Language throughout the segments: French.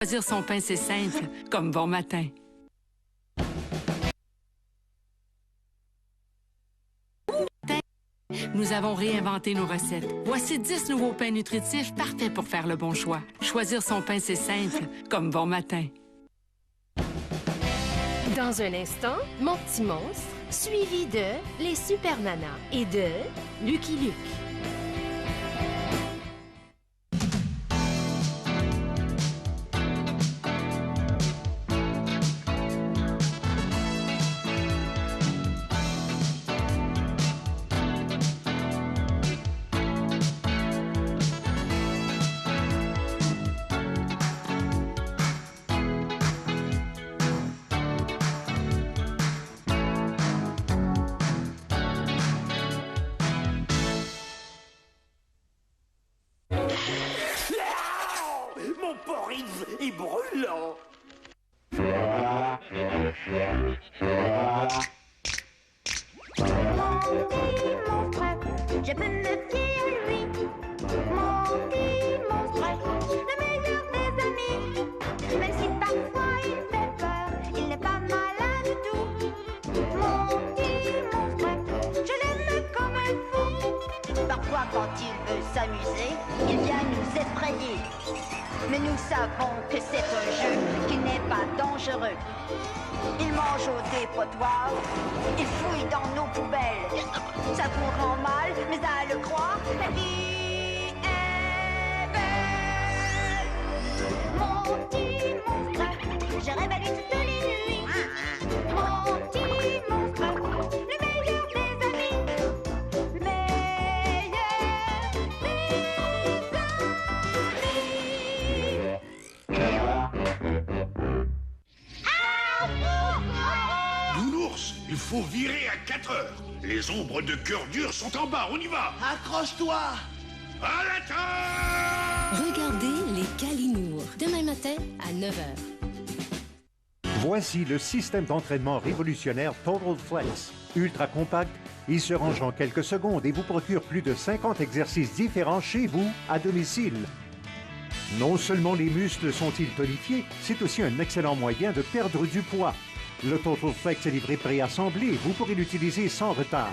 Choisir son pain, c'est simple, comme bon matin. Nous avons réinventé nos recettes. Voici 10 nouveaux pains nutritifs parfaits pour faire le bon choix. Choisir son pain, c'est simple, comme bon matin. Dans un instant, Mon petit monstre, suivi de Les Super Nanas et de Lucky Luke. Mon porridge est brûlant. Je peux me fier à lui. Mon petit monstre, le meilleur des amis. Même si parfois il fait peur, il n'est pas malin du tout. Mon petit monstre, je l'aime comme un fou. Parfois quand il veut s'amuser, il vient nous effrayer. Mais nous savons que c'est un jeu qui n'est pas dangereux. Il mange au dépotoir, il fouille dans nos poubelles. Ça vous rend mal, mais à le croire, la vie est belle. Mon petit monstre, je rêve à lui toutes les nuits. Mon petit monstre, le meilleur des amis. Le meilleur Nounours, il faut virer à 4 heures. Les ombres de cœur dur sont en bas, on y va. Accroche-toi. À la terre! Regardez les Calinours, demain matin à 9h. Voici le système d'entraînement révolutionnaire Total Flex. Ultra compact, il se range en quelques secondes et vous procure plus de 50 exercices différents chez vous, à domicile. Non seulement les muscles sont-ils tonifiés, c'est aussi un excellent moyen de perdre du poids. Le Total Flex est livré préassemblé, vous pourrez l'utiliser sans retard.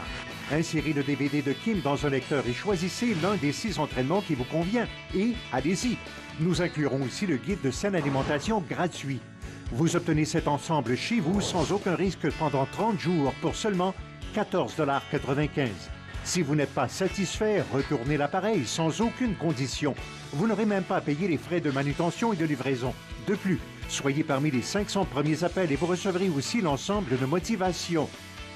Insérez le DVD de Kim dans un lecteur et choisissez l'un des 6 entraînements qui vous convient. Et allez-y, nous inclurons aussi le guide de saine alimentation gratuit. Vous obtenez cet ensemble chez vous sans aucun risque pendant 30 jours pour seulement 14,95 $. Si vous n'êtes pas satisfait, retournez l'appareil sans aucune condition. Vous n'aurez même pas à payer les frais de manutention et de livraison. De plus, soyez parmi les 500 premiers appels et vous recevrez aussi l'ensemble de motivation.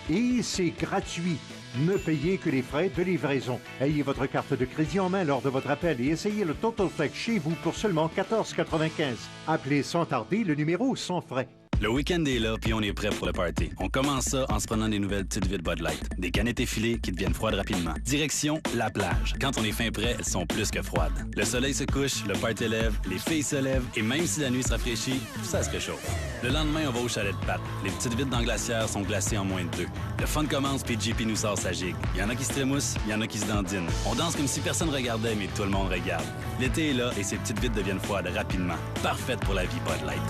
Et c'est gratuit. Ne payez que les frais de livraison. Ayez votre carte de crédit en main lors de votre appel et essayez le Total Flex chez vous pour seulement 14,95 $. Appelez sans tarder le numéro sans frais. Le week-end est là, puis on est prêt pour le party. On commence ça en se prenant des nouvelles petites vides Bud Light. Des canettes effilées qui deviennent froides rapidement. Direction la plage. Quand on est fin prêt, elles sont plus que froides. Le soleil se couche, le party lève, les filles se lèvent, et même si la nuit se rafraîchit, ça se réchauffe. Le lendemain, on va au chalet de Pat. Les petites vides dans le glaciaire sont glacées en moins de 2. Le fun commence, puis JP nous sort sa gigue. Il y en a qui se trémoussent, il y en a qui se dandinent. On danse comme si personne regardait, mais tout le monde regarde. L'été est là, et ces petites vides deviennent froides rapidement. Parfaites pour la vie Bud Light.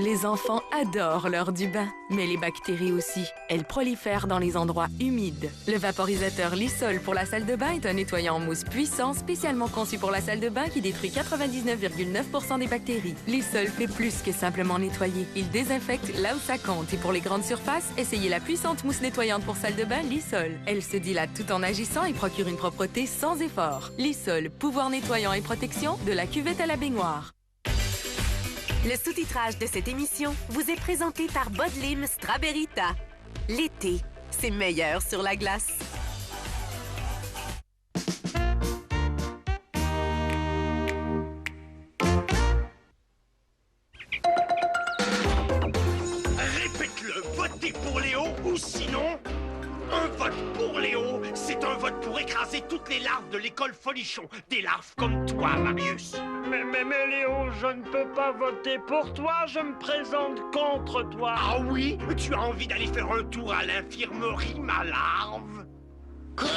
Les enfants adorent l'heure du bain, mais les bactéries aussi. Elles prolifèrent dans les endroits humides. Le vaporisateur Lysol pour la salle de bain est un nettoyant en mousse puissant spécialement conçu pour la salle de bain qui détruit 99,9 % des bactéries. Lysol fait plus que simplement nettoyer. Il désinfecte là où ça compte et pour les grandes surfaces, essayez la puissante mousse nettoyante pour salle de bain Lysol. Elle se dilate tout en agissant et procure une propreté sans effort. Lysol, pouvoir nettoyant et protection de la cuvette à la baignoire. Le sous-titrage de cette émission vous est présenté par Bodlim Straberita. L'été, c'est meilleur sur la glace. Répète-le, votez pour Léo ou sinon... Un vote pour Léo, c'est un vote pour écraser toutes les larves de l'école Folichon. Des larves comme toi, Marius. Mais Léo, je ne peux pas voter pour toi, je me présente contre toi. Ah oui? Tu as envie d'aller faire un tour à l'infirmerie, ma larve? Coucou!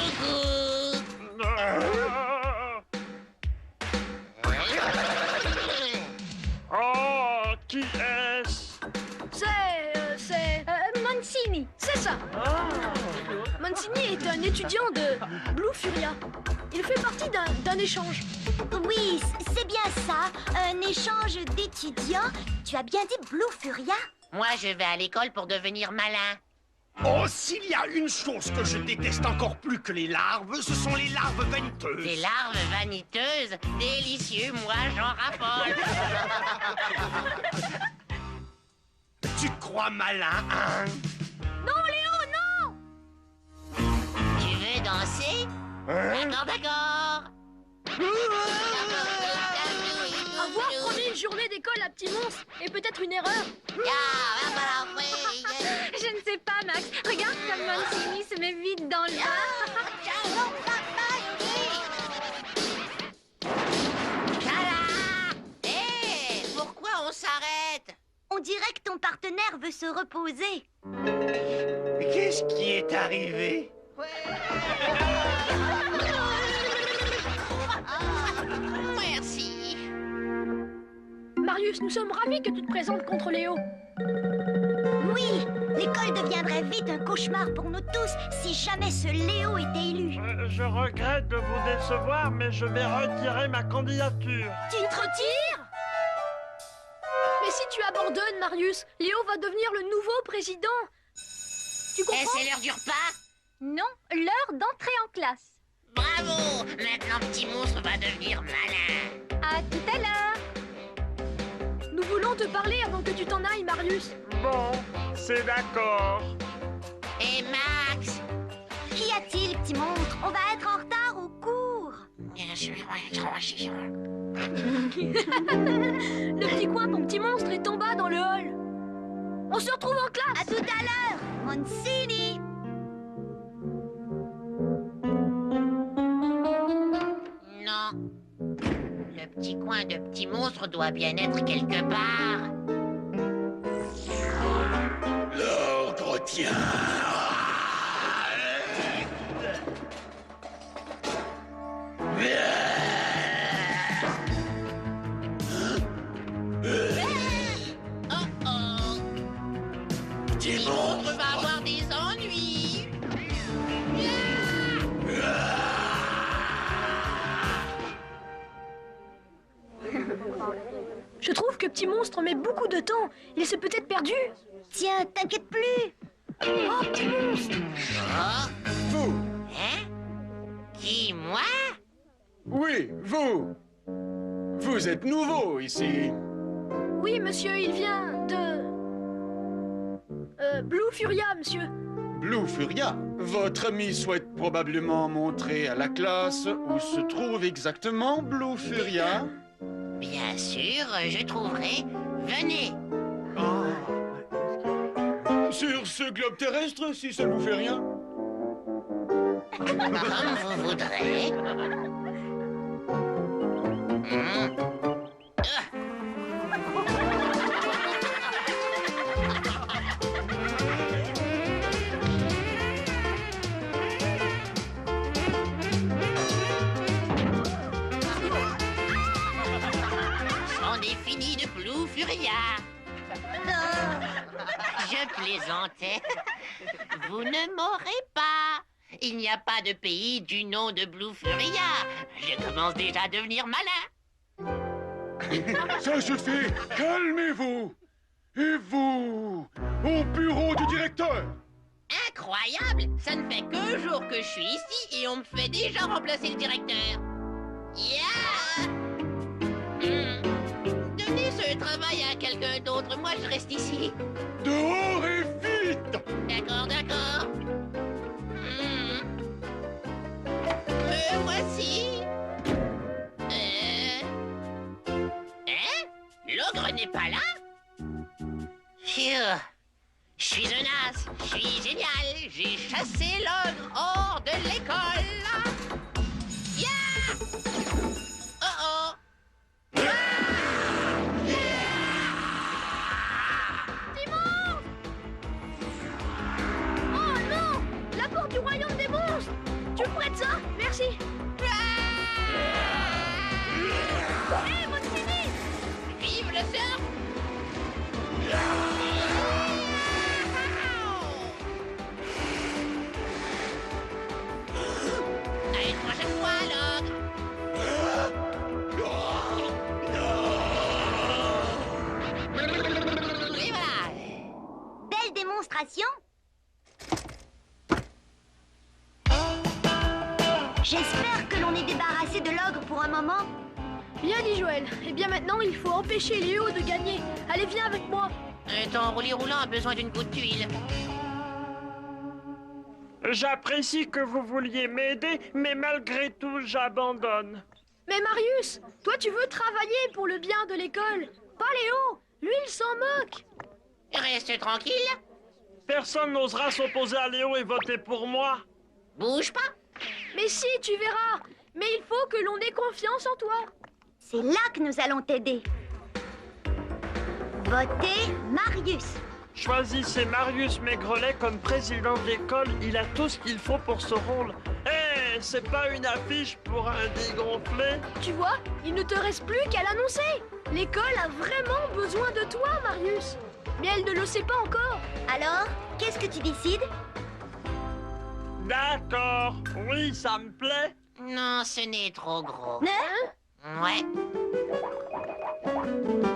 Qui est-ce? C'est Mancini, c'est ça. Mancini est un étudiant de Blue Furia. Il fait partie d'un échange. Oui, c'est bien ça. Un échange d'étudiants. Tu as bien dit Blue Furia? Moi, je vais à l'école pour devenir malin. Oh, s'il y a une chose que je déteste encore plus que les larves, ce sont les larves vaniteuses. Des larves vaniteuses? Délicieux, moi, j'en raffole. Tu te crois malin, hein? Non, Léo, non! Tu veux danser? Hein? D'accord. Avoir promis une journée d'école à Petit Monstre est peut-être une erreur. Je ne sais pas, Max. Regarde comme Mancini se met vite dans le Hé, pourquoi on s'arrête? On dirait que ton partenaire veut se reposer. Qu'est-ce qui est arrivé? Merci. Marius, nous sommes ravis que tu te présentes contre Léo. Oui, l'école deviendrait vite un cauchemar pour nous tous si jamais ce Léo était élu. Je regrette de vous décevoir, mais je vais retirer ma candidature. Tu te retires? Mais si tu abandonnes, Marius, Léo va devenir le nouveau président. Tu comprends? C'est l'heure du repas? Non, l'heure d'entrer en classe. Bravo! Maintenant, Petit Monstre va devenir malin. À tout à l'heure. Nous voulons te parler avant que tu t'en ailles, Marius. Bon, c'est d'accord. Et Max? Qu'y a-t-il, Petit Monstre? On va être en retard au cours. Le petit coin, ton Petit Monstre, est en bas dans le hall. On se retrouve en classe. À tout à l'heure, Mancini. Non. Le petit coin de Petit Monstre doit bien être quelque part. L'ordre tient. Petit Monstre va avoir des ennuis. Je trouve que Petit Monstre met beaucoup de temps. Il s'est peut-être perdu. Tiens, t'inquiète plus. Oh, Petit Monstre. Oh, Vous! hein? Qui, moi? Oui, vous! Vous êtes nouveau ici. Oui, monsieur, il vient de... Blue Furia, monsieur. Blue Furia, votre ami souhaite probablement montrer à la classe où se trouve exactement Blue Furia. Bien sûr, je trouverai. Venez. Sur ce globe terrestre, si ça ne vous fait rien. Comme vous voudrez. C'en est fini de Blue Furia. Je plaisantais. Vous ne m'aurez pas. Il n'y a pas de pays du nom de Blue Furia. Je commence déjà à devenir malin. Ça suffit. Calmez-vous. Et vous, au bureau du directeur. Incroyable! Ça ne fait qu'un jour que je suis ici et on me fait déjà remplacer le directeur. Yeah! Donnez ce travail à quelqu'un d'autre. Moi, je reste ici. Dehors et vite! D'accord, d'accord. Me voici. Hein? L'ogre n'est pas là? Phew. Je suis un as, je suis génial. J'ai chassé l'ogre hors de l'école. Yeah! Oh! Timon! Oh non! La porte du royaume des monstres! Tu me prêtes ça? Merci. Hé, Mancini! Vive le surf! démonstration? J'espère que l'on est débarrassé de l'ogre pour un moment. Bien dit, Joël. Et bien maintenant, il faut empêcher Léo de gagner. Allez, viens avec moi. Ton roulis roulant a besoin d'une goutte d'huile. J'apprécie que vous vouliez m'aider, mais malgré tout, j'abandonne. Mais Marius, toi tu veux travailler pour le bien de l'école. Pas Léo. Lui, il s'en moque. Reste tranquille. Personne n'osera s'opposer à Léo et voter pour moi. Bouge pas. Mais si, tu verras. Mais il faut que l'on ait confiance en toi. C'est là que nous allons t'aider. Votez Marius. Choisissez Marius Maigrelet comme président de l'école. Il a tout ce qu'il faut pour ce rôle. Hé, c'est pas une affiche pour un dégonflé. Tu vois, il ne te reste plus qu'à l'annoncer. L'école a vraiment besoin de toi, Marius. Mais elle ne le sait pas encore. Alors, qu'est-ce que tu décides? D'accord. Oui, ça me plaît. Non, ce n'est trop gros. Hein? Ouais.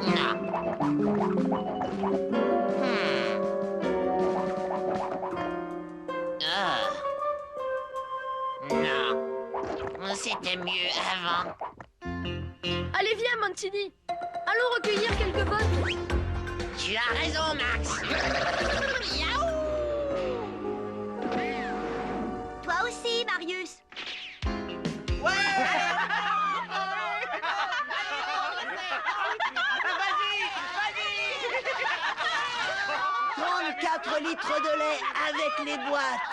Non. Non. C'était mieux avant. Allez, viens, Mancini. Allons recueillir quelques votes. Tu as raison, Max. Miaou. Toi aussi, Marius. Ouais. 34 litres de lait avec les boîtes.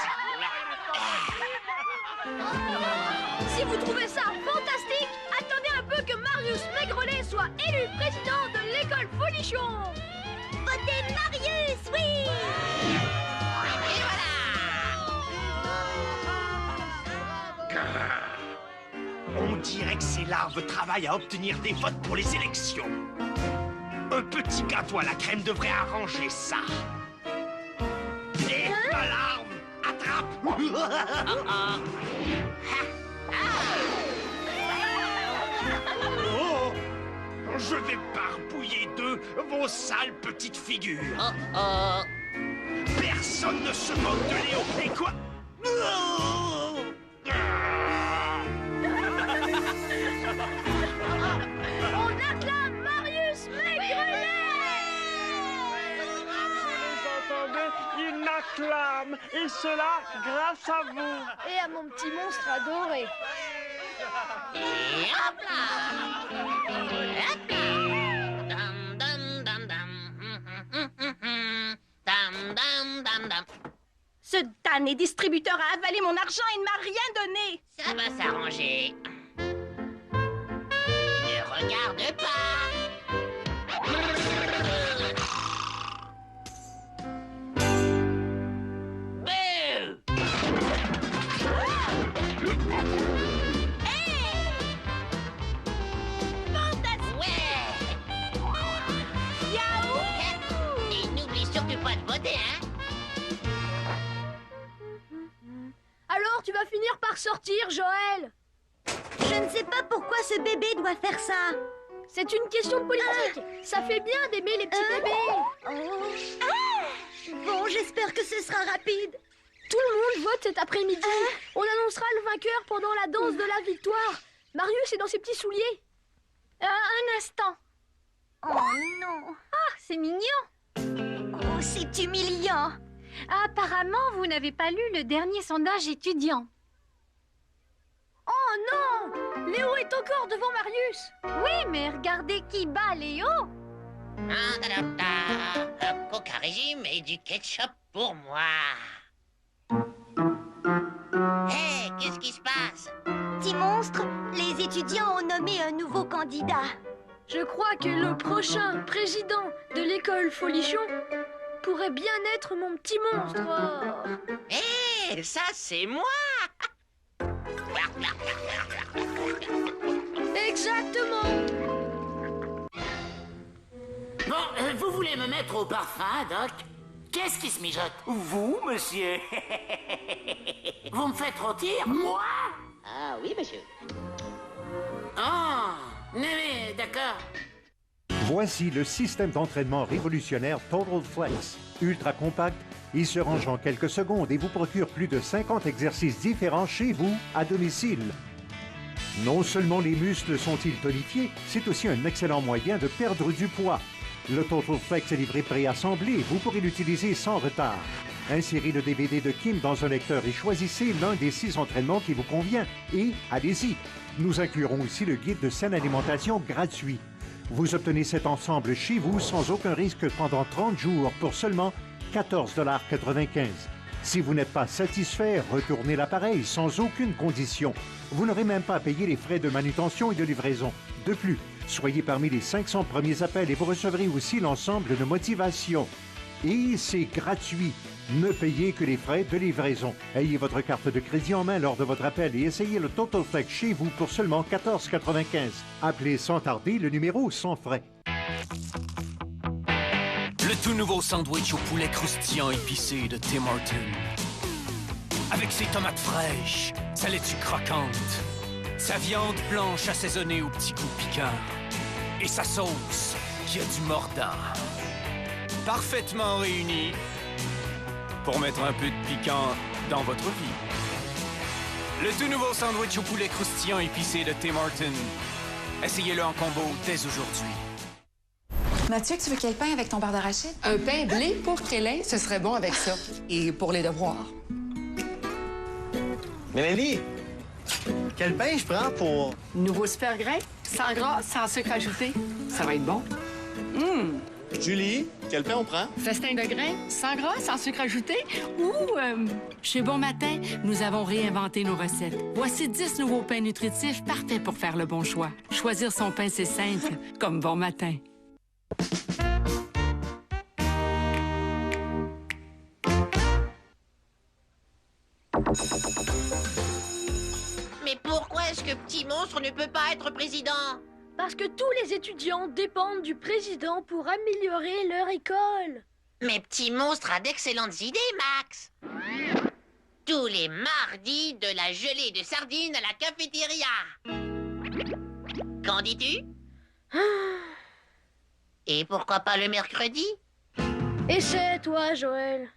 Si vous trouvez ça fantastique, attendez un peu que Marius Maigrelet soit élu président de l'école Folichon. Votez Marius, oui. Et voilà. On dirait que ces larves travaillent à obtenir des votes pour les élections. Un petit gâteau à la crème devrait arranger ça. Et ma larve, attrape. Oh, je vais barbouiller d'eux vos sales petites figures. Personne ne se moque de Léo. Et quoi? On acclame Marius Maigrelet. Il m'acclame, et cela grâce à vous. Et à mon petit monstre adoré. Et hop là. Hop là. Dam dam dam dam. Dam dam dam dam. Ce damné distributeur a avalé mon argent et ne m'a rien donné. Ça va s'arranger. Ne regarde pas. Alors, tu vas finir par sortir, Joël. Je ne sais pas pourquoi ce bébé doit faire ça. C'est une question de politique. Ça fait bien d'aimer les petits bébés. Bon, j'espère que ce sera rapide. Tout le monde vote cet après-midi. On annoncera le vainqueur pendant la danse de la victoire. Marius est dans ses petits souliers. Un instant. Oh non. Ah, c'est mignon. Oh, c'est humiliant. Apparemment, vous n'avez pas lu le dernier sondage étudiant. Oh non! Léo est encore devant Marius. Oui, mais regardez qui bat Léo. Coca régime et du ketchup pour moi. Hé, qu'est-ce qui se passe? Petit monstre, les étudiants ont nommé un nouveau candidat. Je crois que le prochain président de l'école Folichon pourrait bien être mon petit monstre. Hé, ça c'est moi. Exactement. Bon, vous voulez me mettre au parfum, Doc? Qu'est-ce qui se mijote? Vous, monsieur? Vous me faites rôtir? Moi? Ah oui, monsieur. Ah, mais d'accord. Voici le système d'entraînement révolutionnaire Total Flex. Ultra compact, Il se range en quelques secondes et vous procure plus de 50 exercices différents chez vous, à domicile. Non seulement les muscles sont-ils tonifiés, c'est aussi un excellent moyen de perdre du poids. Le Total Flex est livré préassemblé, vous pourrez l'utiliser sans retard. Insérez le DVD de Kim dans un lecteur et choisissez l'un des 6 entraînements qui vous convient. Et allez-y! Nous inclurons aussi le guide de saine alimentation gratuit. Vous obtenez cet ensemble chez vous sans aucun risque pendant 30 jours pour seulement 14,95 $. Si vous n'êtes pas satisfait, retournez l'appareil sans aucune condition. Vous n'aurez même pas à payer les frais de manutention et de livraison. De plus, soyez parmi les 500 premiers appels et vous recevrez aussi l'ensemble de motivation. Et c'est gratuit. Ne payez que les frais de livraison. Ayez votre carte de crédit en main lors de votre appel et essayez le Total Flex chez vous pour seulement 14,95 $. Appelez sans tarder le numéro sans frais. Le tout nouveau sandwich au poulet croustillant épicé de Tim Hortons. Avec ses tomates fraîches, sa laitue croquante, sa viande blanche assaisonnée au petit goût piquant et sa sauce qui a du mordant. Parfaitement réunis pour mettre un peu de piquant dans votre vie. Le tout nouveau sandwich au poulet croustillant épicé de Tim Hortons. Essayez-le en combo dès aujourd'hui. Mathieu, tu veux quel pain avec ton beurre d'arachide? Un pain blé pour Krélin, ce serait bon avec ça. Et pour les devoirs. Mélanie, quel pain je prends pour... Nouveau super grain, sans gras, sans sucre ajouté. Ça va être bon. Julie, quel pain on prend? Festin de grains, sans gras, sans sucre ajouté. Ou, chez Bon Matin, nous avons réinventé nos recettes. Voici 10 nouveaux pains nutritifs parfaits pour faire le bon choix. Choisir son pain, c'est simple, comme Bon Matin. Mais pourquoi est-ce que Petit Monstre ne peut pas être président? Parce que tous les étudiants dépendent du président pour améliorer leur école. Mais Petit Monstre a d'excellentes idées, Max. Tous les mardis, de la gelée de sardines à la cafétéria. Qu'en dis-tu? Et pourquoi pas le mercredi? Essaie-toi, Joël.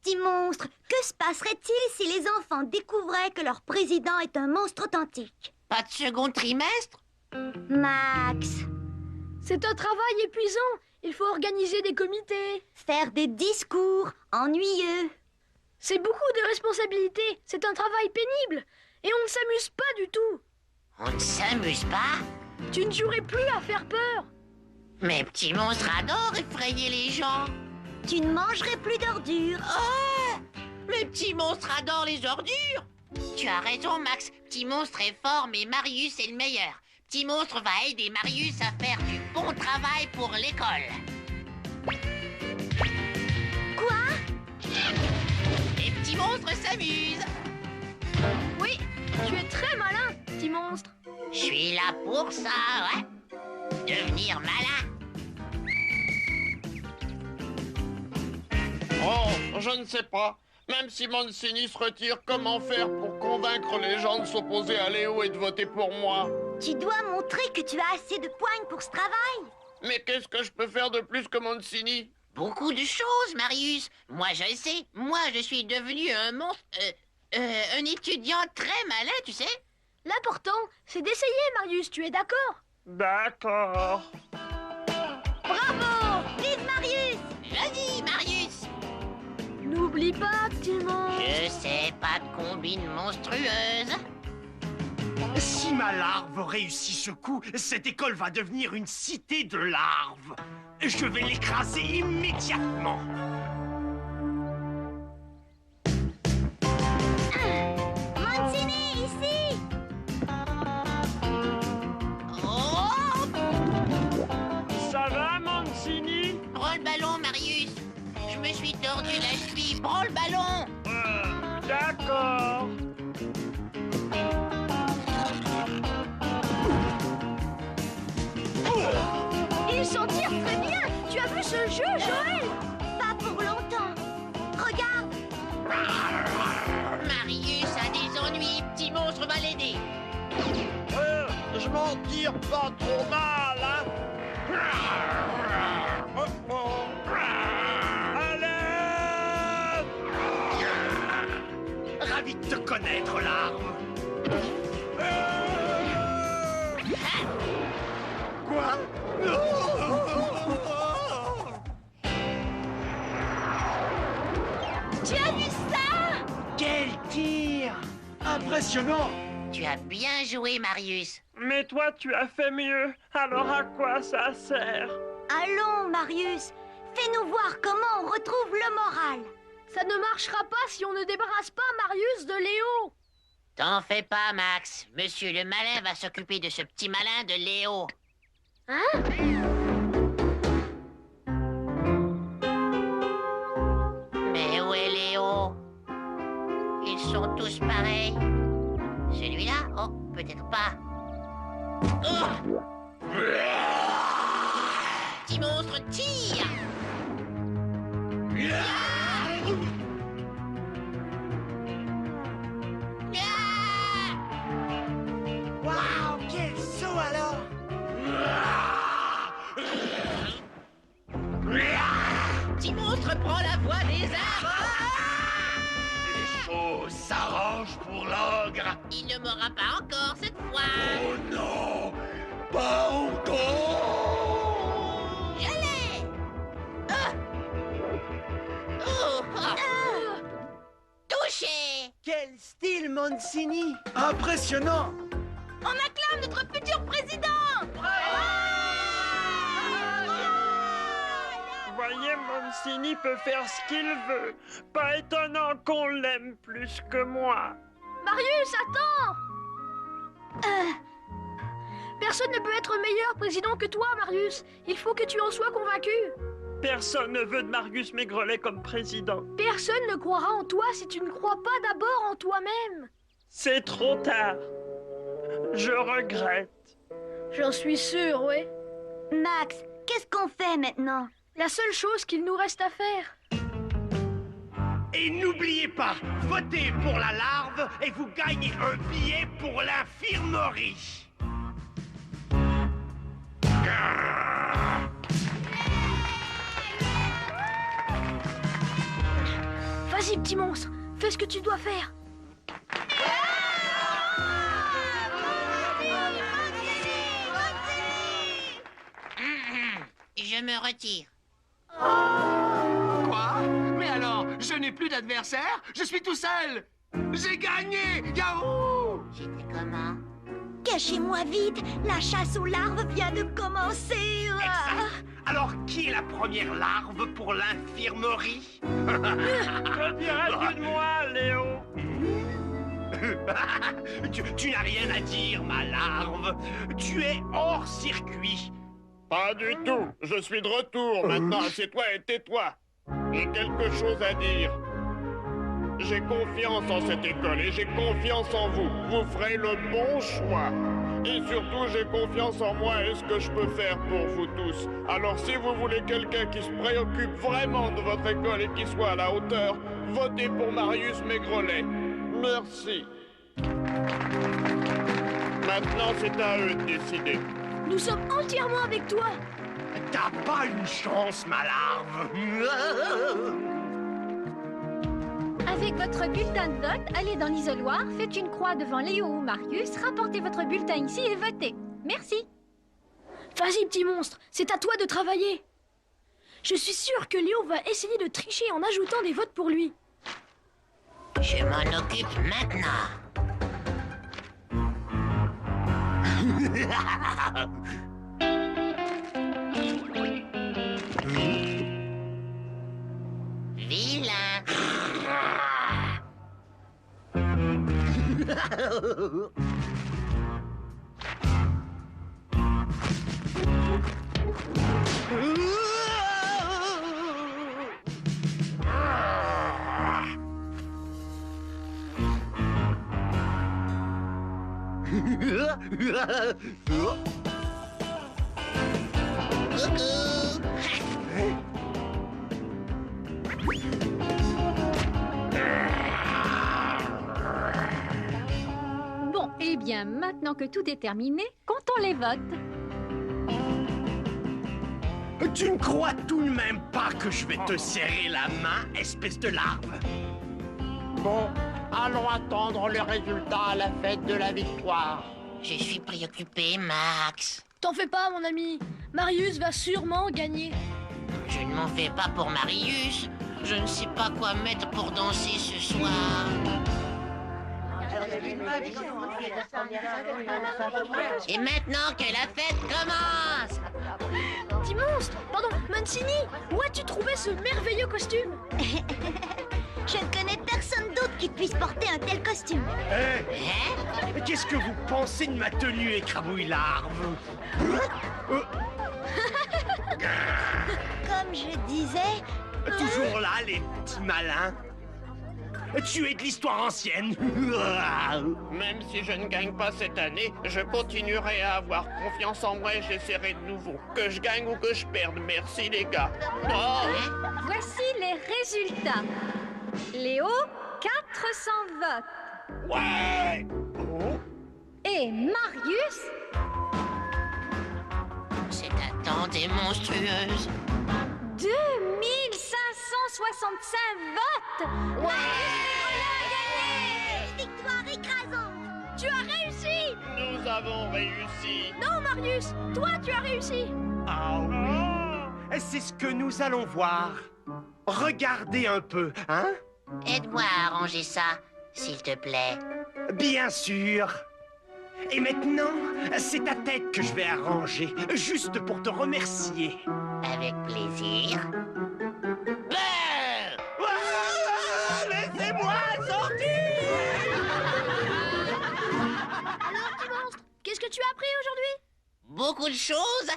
Petit monstre, que se passerait-il si les enfants découvraient que leur président est un monstre authentique? Pas de second trimestre? Max. C'est un travail épuisant. Il faut organiser des comités. Faire des discours ennuyeux. C'est beaucoup de responsabilités. C'est un travail pénible. Et on ne s'amuse pas du tout. On ne s'amuse pas? Tu ne jouerais plus à faire peur. Mais Petit Monstre adore effrayer les gens. Tu ne mangerais plus d'ordures. Oh! Mais Petit Monstre adore les ordures. Tu as raison, Max. Petit Monstre est fort, mais Marius est le meilleur. Petit Monstre va aider Marius à faire du bon travail pour l'école. Quoi? Les petits monstres s'amusent. Oui, tu es très malin, Petit Monstre. Je suis là pour ça, ouais. Devenir malin. Oh, je ne sais pas. Même si Mancini se retire, comment faire pour convaincre les gens de s'opposer à Léo et de voter pour moi? Tu dois montrer que tu as assez de poignes pour ce travail. Mais qu'est-ce que je peux faire de plus que Mancini? Beaucoup de choses, Marius. Moi, je sais. Moi, je suis devenu un monstre... un étudiant très malin, tu sais. L'important, c'est d'essayer, Marius. Tu es d'accord? D'accord. Bravo! Vive Marius! Vas-y, Marius! N'oublie pas, Petit Monstre. Je sais, pas de combine monstrueuse. Si ma larve réussit ce coup, cette école va devenir une cité de larves. Je vais l'écraser immédiatement. Mancini, ici! Oh! Ça va, Mancini? Prends le ballon, Marius. Je me suis tordu la cheville. Prends le ballon. D'accord. Il s'en tire très bien. Tu as vu ce jeu, Joël? Pas pour longtemps. Regarde. Marius a des ennuis. Petit Monstre va l'aider. Je m'en tire pas trop mal, hein? Oh, oh. Allez! reconnaître l'arme. Quoi? Tu as vu ça? Quel tir! Impressionnant! Tu as bien joué, Marius. Mais toi, tu as fait mieux. Alors à quoi ça sert? Allons, Marius, fais-nous voir comment on retrouve le moral. Ça ne marchera pas si on ne débarrasse pas Marius de Léo. T'en fais pas, Max. Monsieur le malin va s'occuper de ce petit malin de Léo. Hein? Mais où est Léo? Ils sont tous pareils. Celui-là? Oh, peut-être pas. Oh! Petit monstre, tire! Waouh, quel saut alors! Petit monstre prend la voie des arbres! Les choses s'arrangent pour l'ogre! Il ne m'aura pas encore cette fois! Oh non! Pas encore! Je l'ai! Oh! Touché! Quel style, Mancini! Impressionnant! On acclame notre futur président! Voyez, Mancini peut faire ce qu'il veut. Pas étonnant qu'on l'aime plus que moi. Marius, attends! Personne ne peut être meilleur président que toi, Marius. Il faut que tu en sois convaincu. Personne ne veut de Marius Maigrelet comme président. Personne ne croira en toi si tu ne crois pas d'abord en toi-même. C'est trop tard. Je regrette. J'en suis sûre, oui. Max, qu'est-ce qu'on fait maintenant? La seule chose qu'il nous reste à faire. Et n'oubliez pas, votez pour la larve et vous gagnez un billet pour l'infirmerie. Vas-y, petit monstre, fais ce que tu dois faire. Je me retire. Quoi? Mais alors, je n'ai plus d'adversaire? Je suis tout seul! J'ai gagné! Yahoo! J'étais comment? Cachez-moi vite, la chasse aux larves vient de commencer. Exact. Alors, qui est la première larve pour l'infirmerie? Que dirais-tu de moi, Léo? Tu n'as rien à dire, ma larve. Tu es hors circuit. Pas du tout. Je suis de retour. Maintenant, assieds-toi et tais-toi. J'ai quelque chose à dire. J'ai confiance en cette école et j'ai confiance en vous. Vous ferez le bon choix. Et surtout, j'ai confiance en moi et ce que je peux faire pour vous tous. Alors, si vous voulez quelqu'un qui se préoccupe vraiment de votre école et qui soit à la hauteur, votez pour Marius Maigrelet. Merci. Maintenant, c'est à eux de décider. Nous sommes entièrement avec toi. T'as pas une chance, ma larve. Avec votre bulletin de vote, allez dans l'isoloir, faites une croix devant Léo ou Marius, rapportez votre bulletin ici et votez. Merci. Vas-y, petit monstre, c'est à toi de travailler. Je suis sûre que Léo va essayer de tricher en ajoutant des votes pour lui. Je m'en occupe maintenant. Vilain. Bon, eh bien, maintenant que tout est terminé, comptons les votes. Tu ne crois tout de même pas que je vais te serrer la main, espèce de larve? Bon, Allons attendre le résultat à la fête de la victoire. Je suis préoccupé, Max. T'en fais pas, mon ami. Marius va sûrement gagner. Je ne m'en fais pas pour Marius. Je ne sais pas quoi mettre pour danser ce soir. Et maintenant que la fête commence! Petit monstre! Pardon, Mancini! Où as-tu trouvé ce merveilleux costume? Je ne connais personne d'autre qui puisse porter un tel costume. Qu'est-ce que vous pensez de ma tenue, écrabouille-larve? Comme je disais... Toujours là, les petits malins. Tu es de l'histoire ancienne. Même si je ne gagne pas cette année, je continuerai à avoir confiance en moi et j'essaierai de nouveau. Que je gagne ou que je perde. Merci, les gars. Oh. Voici les résultats. Léo, 400 votes. Ouais. Et Marius... Cette attente est monstrueuse. 2565 votes. Victoire écrasante. Tu as réussi. Nous avons réussi. Non, Marius, toi, tu as réussi. Ah oui. C'est ce que nous allons voir. Regardez un peu, hein? Aide-moi à arranger ça, s'il te plaît. Bien sûr. Et maintenant, c'est ta tête que je vais arranger, juste pour te remercier. Avec plaisir. Laissez-moi sortir! Alors, petit monstre, qu'est-ce que tu as appris aujourd'hui? Beaucoup de choses.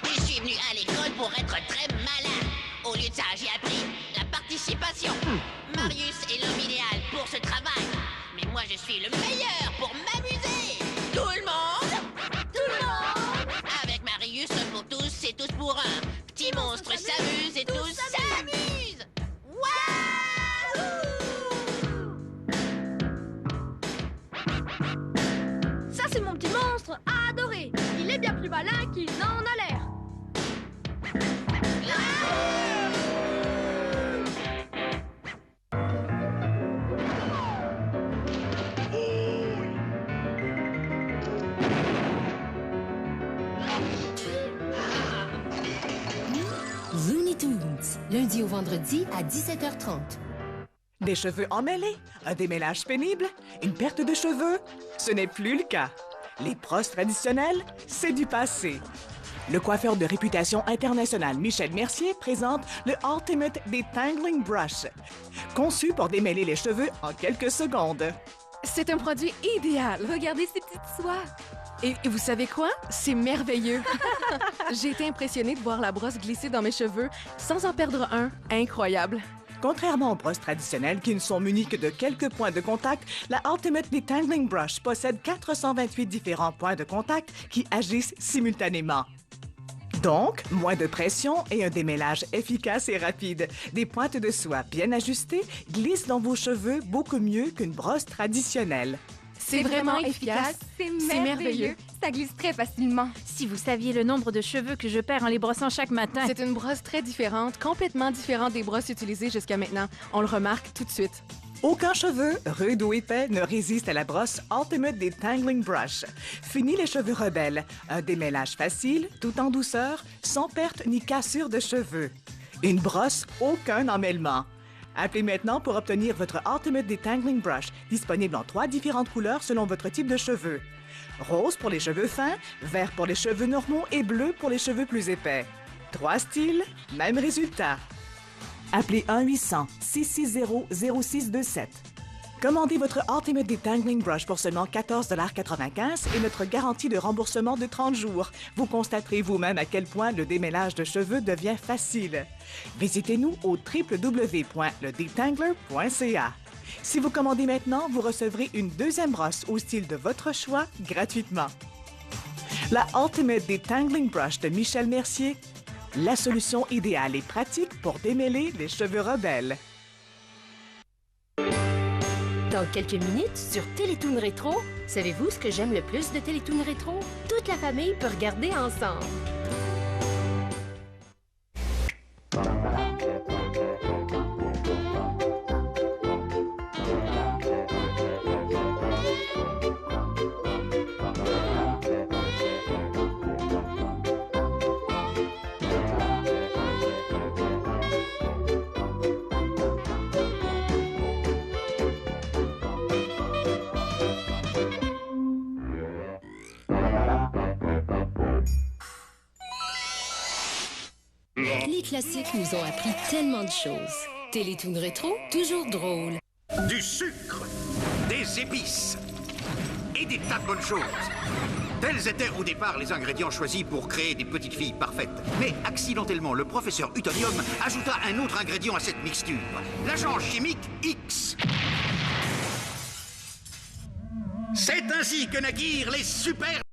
Je suis venu à l'école pour être très malin. Au lieu de ça, j'ai appris la participation. Marius est l'homme idéal pour ce travail. Mais moi, je suis le meilleur pour m'amuser. Tout le monde! Tout le monde! Avec Marius pour tous et tous pour un. Petit monstre s'amuse et tous s'amusent. Ça, c'est mon petit monstre adoré. Il est bien plus malin qu'il n'en a l'air. Looney Tunes, lundi au vendredi à 17h30. Des cheveux emmêlés, un démêlage pénible, une perte de cheveux, ce n'est plus le cas. Les brosses traditionnelles, c'est du passé. Le coiffeur de réputation internationale Michel Mercier présente le Ultimate Detangling Brush, conçu pour démêler les cheveux en quelques secondes. C'est un produit idéal. Regardez ces petites soies. Et vous savez quoi? C'est merveilleux. J'ai été impressionnée de voir la brosse glisser dans mes cheveux sans en perdre un. Incroyable. Contrairement aux brosses traditionnelles qui ne sont munies que de quelques points de contact, la Ultimate Detangling Brush possède 428 différents points de contact qui agissent simultanément. Donc, moins de pression et un démêlage efficace et rapide. Des pointes de soie bien ajustées glissent dans vos cheveux beaucoup mieux qu'une brosse traditionnelle. C'est vraiment efficace. C'est merveilleux. Ça glisse très facilement. Si vous saviez le nombre de cheveux que je perds en les brossant chaque matin. C'est une brosse très différente, complètement différente des brosses utilisées jusqu'à maintenant. On le remarque tout de suite. Aucun cheveu, rude ou épais, ne résiste à la brosse Ultimate Detangling Brush. Fini les cheveux rebelles. Un démêlage facile, tout en douceur, sans perte ni cassure de cheveux. Une brosse, aucun emmêlement. Appelez maintenant pour obtenir votre Ultimate Detangling Brush, disponible en 3 différentes couleurs selon votre type de cheveux. Rose pour les cheveux fins, vert pour les cheveux normaux et bleu pour les cheveux plus épais. 3 styles, même résultat. Appelez 1-800-660-0627. Commandez votre Ultimate Detangling Brush pour seulement 14,95 $ et notre garantie de remboursement de 30 jours. Vous constaterez vous-même à quel point le démêlage de cheveux devient facile. Visitez-nous au www.ledetangler.ca. Si vous commandez maintenant, vous recevrez une deuxième brosse au style de votre choix gratuitement. La Ultimate Detangling Brush de Michel Mercier, la solution idéale et pratique pour démêler les cheveux rebelles. Dans quelques minutes, sur Télétoon Rétro, savez-vous ce que j'aime le plus de Télétoon Rétro? Toute la famille peut regarder ensemble. les classiques nous ont appris tellement de choses. Télétoon rétro, toujours drôle. Du sucre, des épices et des tas de bonnes choses. Tels étaient au départ les ingrédients choisis pour créer des petites filles parfaites. Mais accidentellement, le professeur Utonium ajouta un autre ingrédient à cette mixture, l'agent chimique X. C'est ainsi que naquirent les super...